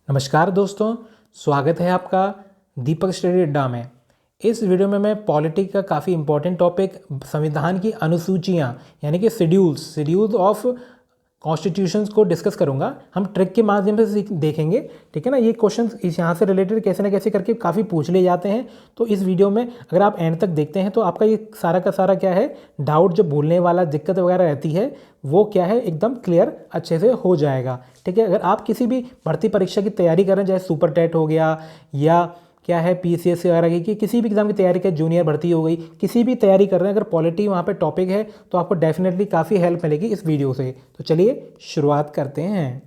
नमस्कार दोस्तों, स्वागत है आपका दीपक स्टडी अड्डा में। इस वीडियो में मैं पॉलिटी का काफ़ी इंपॉर्टेंट टॉपिक संविधान की अनुसूचियाँ यानी कि शेड्यूल्स ऑफ कॉन्स्टिट्यूशंस को डिस्कस करूंगा। हम ट्रिक के माध्यम से देखेंगे, ठीक है ना। ये क्वेश्चंस इस यहाँ से रिलेटेड कैसे ना कैसे करके काफ़ी पूछ लिए जाते हैं। तो इस वीडियो में अगर आप एंड तक देखते हैं तो आपका ये सारा का सारा क्या है, डाउट जो भूलने वाला दिक्कत वगैरह रहती है वो क्या है एकदम क्लियर अच्छे से हो जाएगा, ठीक है। अगर आप किसी भी भर्ती परीक्षा की तैयारी कर रहे हैं, चाहे सुपर टेट हो गया या क्या है पीसीएस वगैरह की, कि किसी भी एग्जाम की तैयारी कर, जूनियर भर्ती हो गई, किसी भी तैयारी कर रहे हैं, अगर पॉलिटी वहाँ पे टॉपिक है तो आपको डेफिनेटली काफ़ी हेल्प मिलेगी इस वीडियो से। तो चलिए शुरुआत करते हैं।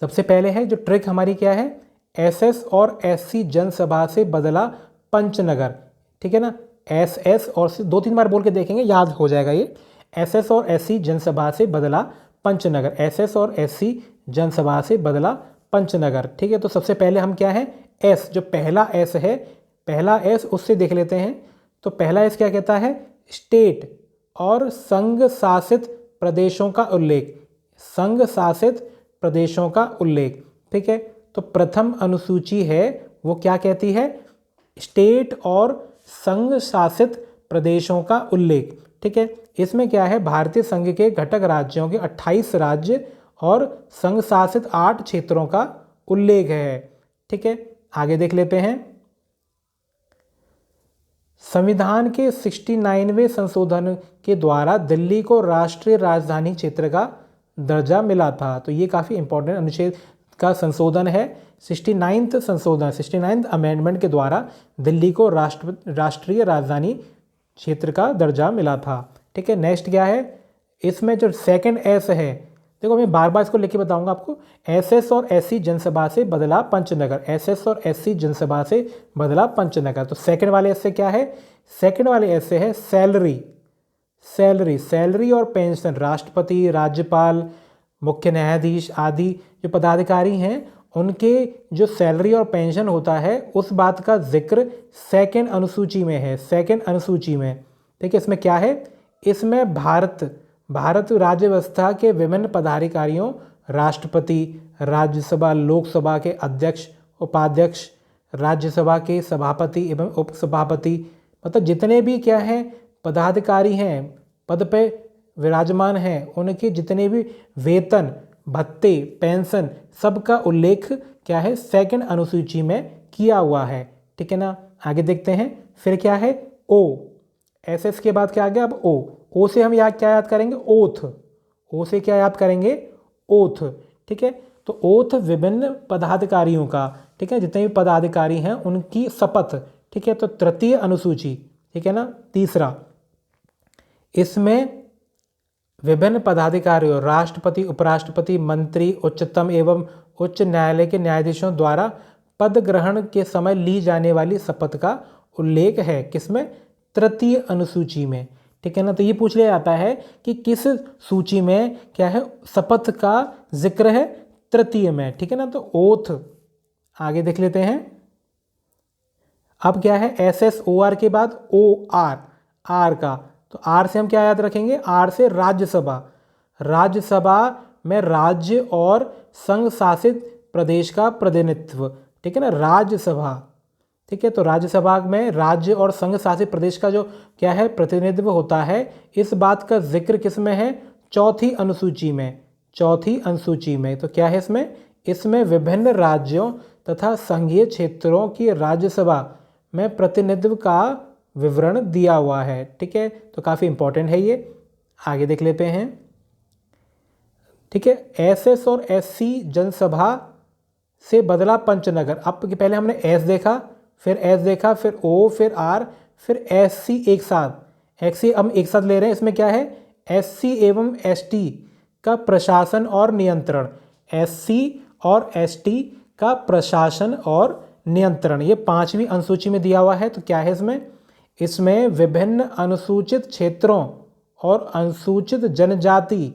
सबसे पहले है जो ट्रिक हमारी क्या है, एसएस और एससी जनसभा से बदला पंचनगर, ठीक है ना। एसएस और दो तीन बार बोल के देखेंगे, याद हो जाएगा ये। एसएस और एससी जनसभा से बदला पंचनगर, एसएस और एससी जनसभा से बदला पंचनगर, ठीक है। तो सबसे पहले हम क्या है, एस जो पहला एस है, पहला एस उससे देख लेते हैं। तो पहला एस क्या कहता है, स्टेट और संघ शासित प्रदेशों का उल्लेख, संघ शासित प्रदेशों का उल्लेख, ठीक है। तो प्रथम अनुसूची है वो क्या कहती है, स्टेट और संघ शासित प्रदेशों का उल्लेख, ठीक है। इसमें क्या है, भारतीय संघ के घटक राज्यों के 28 राज्य और संघ शासित 8 क्षेत्रों का उल्लेख है, ठीक है। आगे देख लेते हैं। संविधान के 69वें संशोधन के द्वारा दिल्ली को राष्ट्रीय राजधानी क्षेत्र का दर्जा मिला था। तो ये काफ़ी इंपॉर्टेंट अनुच्छेद का संशोधन है, 69th संशोधन, 69th अमेंडमेंट के द्वारा दिल्ली को राष्ट्रीय राजधानी क्षेत्र का दर्जा मिला था, ठीक है। नेक्स्ट क्या है, इसमें जो सेकंड एस है, देखो मैं बार बार इसको लिख के बताऊंगा आपको। एसएस और एससी जनसभा से बदला पंचनगर, एसएस और एससी जनसभा से बदला पंचनगर। तो सेकंड वाले एस से क्या है, सेकंड वाले एस से है सैलरी, सैलरी और पेंशन, राष्ट्रपति, राज्यपाल, मुख्य न्यायाधीश आदि जो पदाधिकारी हैं उनके जो सैलरी और पेंशन होता है उस बात का जिक्र सेकंड अनुसूची में है, सेकंड अनुसूची में, ठीक है। इसमें क्या है, इसमें भारत राज्य व्यवस्था के विभिन्न पदाधिकारियों, राष्ट्रपति, राज्यसभा लोकसभा के अध्यक्ष उपाध्यक्ष, राज्यसभा के सभापति एवं उपसभापति, मतलब जितने भी क्या है पदाधिकारी हैं, पद पे विराजमान हैं, उनके जितने भी वेतन भत्ते पेंशन सबका उल्लेख क्या है, सेकंड अनुसूची में किया हुआ है, ठीक है ना। आगे देखते हैं। फिर क्या है, ओ, एसएस के बाद क्या आ गया, अब ओ से हम क्या याद करेंगे, ओथ, ओ से क्या याद करेंगे, ओथ, ठीक है। तो ओथ विभिन्न पदाधिकारियों का, ठीक है, जितने भी पदाधिकारी हैं उनकी शपथ, ठीक है। तो तृतीय अनुसूची, ठीक है ना। तीसरा, इसमें विभिन्न पदाधिकारियों, राष्ट्रपति, उपराष्ट्रपति, मंत्री, उच्चतम एवं उच्च न्यायालय के न्यायाधीशों द्वारा पद ग्रहण के समय ली जाने वाली शपथ का उल्लेख है, किसमें, तृतीय अनुसूची में, ठीक है ना। तो ये पूछ लिया जाता है कि किस सूची में क्या है शपथ का जिक्र है, तृतीय में, ठीक है ना। तो ओथ, आगे देख लेते हैं। अब क्या है, एस ओ आर के बाद ओ आर का, तो आर से हम क्या याद रखेंगे, आर से राज्यसभा, राज्यसभा में राज्य और संघ शासित प्रदेश का प्रतिनिधित्व, ठीक है ना, राज्यसभा, ठीक है। तो राज्यसभा में राज्य और संघ शासित प्रदेश का जो क्या है प्रतिनिधित्व होता है, इस बात का जिक्र किस में है, चौथी अनुसूची में, चौथी अनुसूची में। तो क्या है इसमें विभिन्न राज्यों तथा संघीय क्षेत्रों की राज्यसभा में प्रतिनिधित्व का विवरण दिया हुआ है, ठीक है। तो काफ़ी इंपॉर्टेंट है ये। आगे देख लेते हैं, ठीक है। एसएस और एससी जनसभा से बदला पंचनगर। अब पहले हमने एस देखा, फिर एस देखा, फिर ओ, फिर आर, फिर एससी एक साथ, एससी हम एक साथ ले रहे हैं। इसमें क्या है, एससी एवं एसटी का प्रशासन और नियंत्रण, एससी और एसटी का प्रशासन और नियंत्रण, ये पांचवी अनुसूची में दिया हुआ है। तो क्या है इसमें विभिन्न अनुसूचित क्षेत्रों और अनुसूचित जनजाति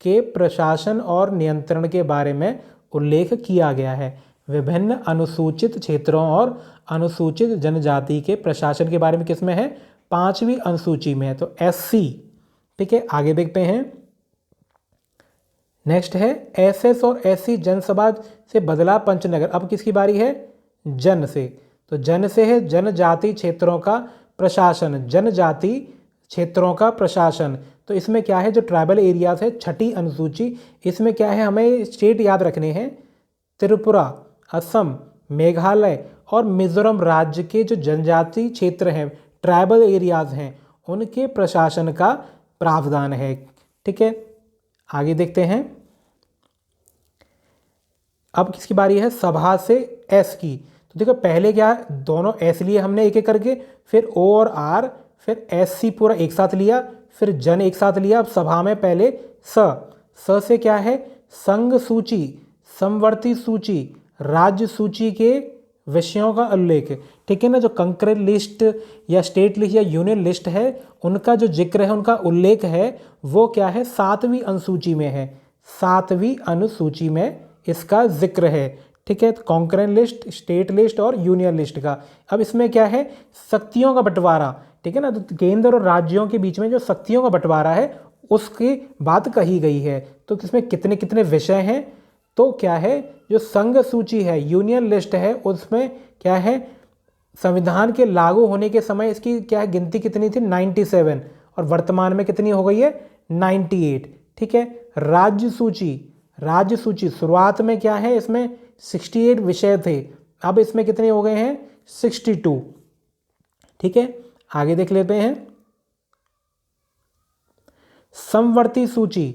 के प्रशासन और नियंत्रण के बारे में उल्लेख किया गया है, विभिन्न अनुसूचित क्षेत्रों और अनुसूचित जनजाति के प्रशासन के बारे में किसमें है, पांचवी अनुसूची में है। तो एससी, ठीक है। आगे देखते हैं, नेक्स्ट है एसएस और एससी जनसभा से बदला पंचनगर। अब किसकी बारी है? जन से। तो जन से है जनजाति क्षेत्रों का प्रशासन, जनजाति क्षेत्रों का प्रशासन। तो इसमें क्या है, जो ट्राइबल एरियाज है, छठी अनुसूची, इसमें क्या है, हमें स्टेट याद रखने हैं। त्रिपुरा, असम, मेघालय और मिजोरम राज्य के जो जनजाति क्षेत्र हैं, ट्राइबल एरियाज हैं, उनके प्रशासन का प्रावधान है। ठीक है, आगे देखते हैं। अब किसकी बारी है? सभा से एस की। तो देखो पहले क्या, दोनों एस लिए हमने एक एक करके, फिर ओ और आर, फिर एस सी पूरा एक साथ लिया, फिर जन एक साथ लिया। अब सभा में पहले स से क्या है? संघ सूची, समवर्ती सूची, राज्य सूची के विषयों का उल्लेख। ठीक है ना, जो कंकरेंट लिस्ट या स्टेट लिस्ट या यूनियन लिस्ट है, उनका जो जिक्र है, उनका उल्लेख है, वो क्या है? 7वीं अनुसूची में है। 7वीं अनुसूची में इसका जिक्र है। ठीक है, कॉन्करेंट लिस्ट, स्टेट लिस्ट और यूनियन लिस्ट का। अब इसमें क्या है? शक्तियों का बंटवारा। ठीक है ना, तो केंद्र और राज्यों के बीच में जो शक्तियों का बंटवारा है, उसकी बात कही गई है। तो इसमें कितने कितने विषय हैं? तो क्या है, जो संघ सूची है, यूनियन लिस्ट है, उसमें क्या है, संविधान के लागू होने के समय इसकी क्या है, गिनती कितनी थी? 97, और वर्तमान में कितनी हो गई है? 98। ठीक है, राज्य सूची, राज्य सूची शुरुआत में क्या है, इसमें 68 विषय थे, अब इसमें कितने हो गए हैं? 62। ठीक है, आगे देख लेते हैं। समवर्ती सूची,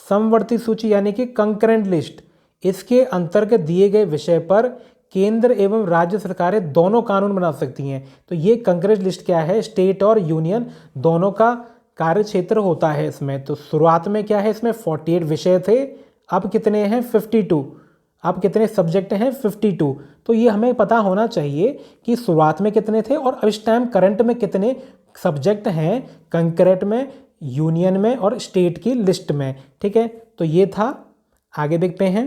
समवर्ती सूची यानी कि कंकरेंट लिस्ट, इसके अंतर्गत दिए गए विषय पर केंद्र एवं राज्य सरकारें दोनों कानून बना सकती हैं। तो ये कंकरेंट लिस्ट क्या है? स्टेट और यूनियन दोनों का कार्य क्षेत्र होता है इसमें। तो शुरुआत में क्या है, इसमें 48 विषय थे, अब कितने हैं? 52। अब कितने सब्जेक्ट हैं? 52। तो ये हमें पता होना चाहिए कि शुरुआत में कितने थे और अब इस टाइम करंट में कितने सब्जेक्ट हैं कंकरेंट में, यूनियन में और स्टेट की लिस्ट में। ठीक है, तो ये था। आगे देखते हैं।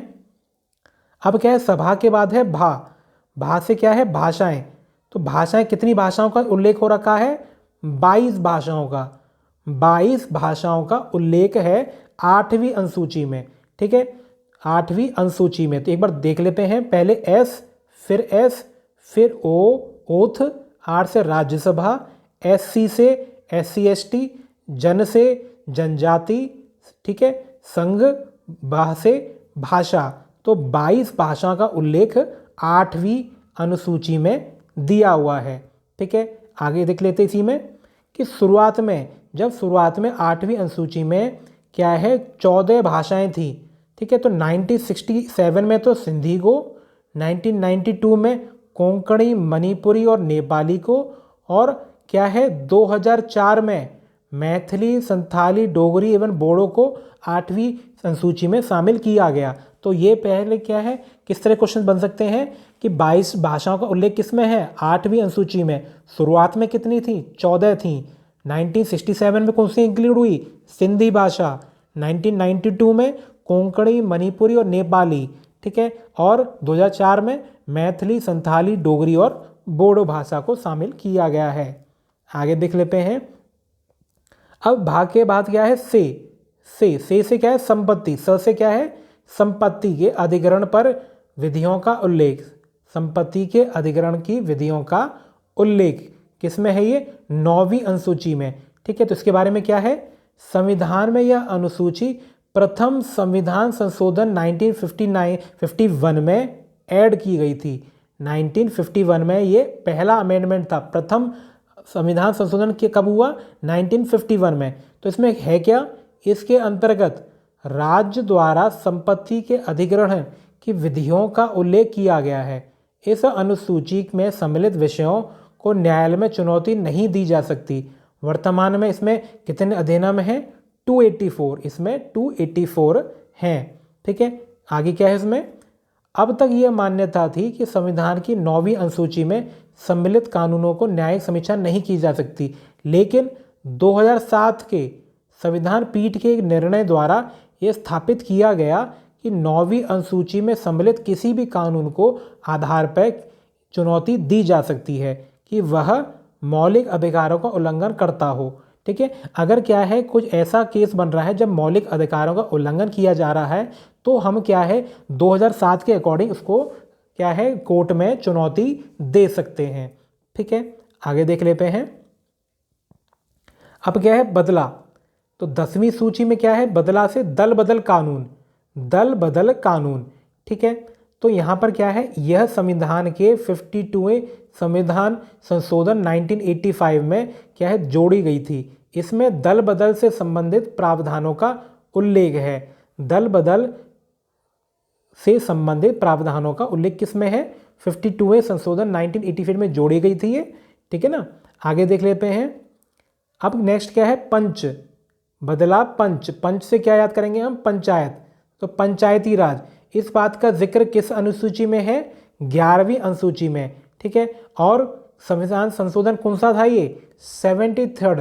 अब क्या है, सभा के बाद है भा। भा से क्या है? भाषाएं। तो भाषाएं, कितनी भाषाओं का उल्लेख हो रखा है? 22 भाषाओं का, 22 भाषाओं का उल्लेख है 8वीं अनुसूची में। ठीक है, 8वीं अनुसूची में। तो एक बार देख लेते हैं। पहले एस, फिर ओ, ओथ, आर से राज्यसभा, एससी से SC ST, जन से जनजाति, ठीक है, संघ, भा से भाषा। तो 22 भाषा का उल्लेख 8वीं अनुसूची में दिया हुआ है। ठीक है, आगे देख लेते इसी में कि शुरुआत में, जब शुरुआत में 8वीं अनुसूची में क्या है, 14 भाषाएं थी। ठीक है, तो 1967 में तो सिंधी को, 1992 में कोंकणी, मणिपुरी और नेपाली को, और क्या है 2004 में मैथिली, संथाली, डोगरी एवं बोडो को 8वीं अनुसूची में शामिल किया गया। तो ये पहले क्या है, किस तरह क्वेश्चन बन सकते हैं कि 22 भाषाओं का उल्लेख किस में है? 8वीं अनुसूची में। शुरुआत में कितनी थी? 14 थी। 1967 में कौन सी इंक्लूड हुई? सिंधी भाषा। 1992 में कोंकणी, मणिपुरी और नेपाली। ठीक है, और 2004 में मैथिली, संथाली, डोगरी और बोडो भाषा को शामिल किया गया है। आगे देख लेते हैं। अब भाग के बाद क्या है? से क्या है? संपत्ति। स से क्या है? संपत्ति के अधिग्रहण पर विधियों का उल्लेख। संपत्ति के अधिग्रहण की विधियों का उल्लेख किसमें है? ये 9वीं अनुसूची में। ठीक है, तो इसके बारे में क्या है? संविधान में यह अनुसूची प्रथम संविधान संशोधन 1951 में ऐड की गई थी। 1951 में ये पहला अमेंडमेंट था। प्रथम संविधान संशोधन के कब हुआ? 1951 में। तो इसमें है क्या? इसके अंतर्गत राज्य द्वारा संपत्ति के अधिग्रहण की विधियों का उल्लेख किया गया है। इस अनुसूची में सम्मिलित विषयों को न्यायालय में चुनौती नहीं दी जा सकती। वर्तमान में इसमें कितने अधिनियम हैं? 284। इसमें 284 हैं। ठीक है, आगे क्या है इसमें? अब तक यह मान्यता थी कि संविधान की 9वीं अनुसूची में सम्मिलित कानूनों को न्यायिक समीक्षा नहीं की जा सकती, लेकिन 2007 के संविधान पीठ के एक निर्णय द्वारा यह स्थापित किया गया कि 9वीं अनुसूची में सम्मिलित किसी भी कानून को आधार पर चुनौती दी जा सकती है कि वह मौलिक अधिकारों का उल्लंघन करता हो। ठीक है। अगर क्या है कुछ ऐसा केस बन रहा है जब मौलिक अधिकारों का उल्लंघन किया जा रहा है तो हम क्या है 2007 के अकॉर्डिंग उसको क्या है कोर्ट में चुनौती दे सकते हैं। ठीक है, आगे देख लेते हैं। अब क्या है बदला, तो 10वीं सूची में क्या है बदला से दल बदल कानून, दल बदल कानून। ठीक है, तो यहाँ पर क्या है यह संविधान के 52वें संविधान संशोधन 1985 में क्या है जोड़ी गई थी। इसमें दल बदल से संबंधित प्रावधानों का उल्लेख है। दल बदल से संबंधित प्रावधानों का उल्लेख किसमें है 52वें संशोधन 1985 में जोड़ी गई थी ये। ठीक है ना, आगे देख लेते हैं। अब नेक्स्ट क्या है पंच, बदला पंच, पंच से क्या याद करेंगे हम पंचायत, तो पंचायती राज। इस बात का जिक्र किस अनुसूची में है 11वीं अनुसूची में। ठीक है, और संविधान संशोधन कौन सा था ये 73rd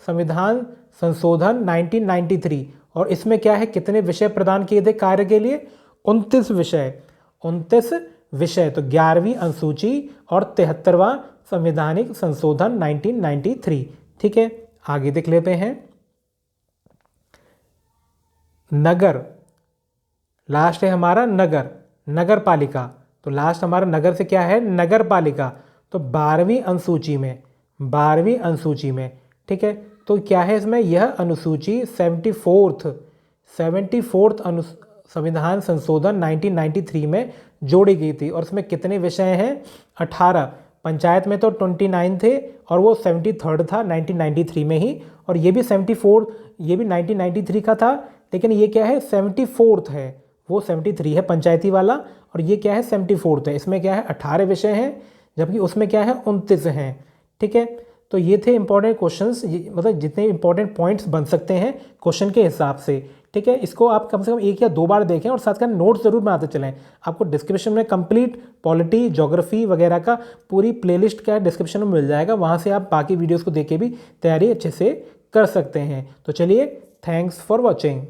संविधान संशोधन 1993। और इसमें क्या है कितने विषय प्रदान किए थे कार्य के लिए 29 विषय, 29 विषय। तो 11वीं अनुसूची और 73वां संवैधानिक संशोधन 1993। ठीक है, आगे देख लेते हैं। नगर, लास्ट है हमारा नगर, नगर पालिका। तो लास्ट हमारा नगर से क्या है नगर पालिका, तो 12वीं अनुसूची में, 12वीं अनुसूची में। ठीक है, तो क्या है इसमें यह अनुसूची 74th संविधान संशोधन 1993 में जोड़ी गई थी। और इसमें कितने विषय हैं 18। पंचायत में तो 29 थे और वो 73rd था 1993 में ही, और ये भी 74, ये भी 1993 का था, लेकिन ये क्या है 74th है, वो 73 है पंचायती वाला, और ये क्या है 74th है। इसमें क्या है 18 विषय हैं जबकि उसमें क्या है 29 हैं। ठीक है, तो ये थे इंपॉर्टेंट क्वेश्चंस, मतलब जितने इंपॉर्टेंट पॉइंट्स बन सकते हैं क्वेश्चन के हिसाब से। ठीक है, इसको आप कम से कम 1 या 2 बार देखें और साथ का नोट्स जरूर बनाते चलें। आपको डिस्क्रिप्शन में कंप्लीट पॉलिटी ज्योग्राफी वगैरह का पूरी प्लेलिस्ट क्या है डिस्क्रिप्शन में मिल जाएगा, वहाँ से आप बाकी वीडियोज़ को देख के भी तैयारी अच्छे से कर सकते हैं। तो चलिए, थैंक्स फॉर वॉचिंग।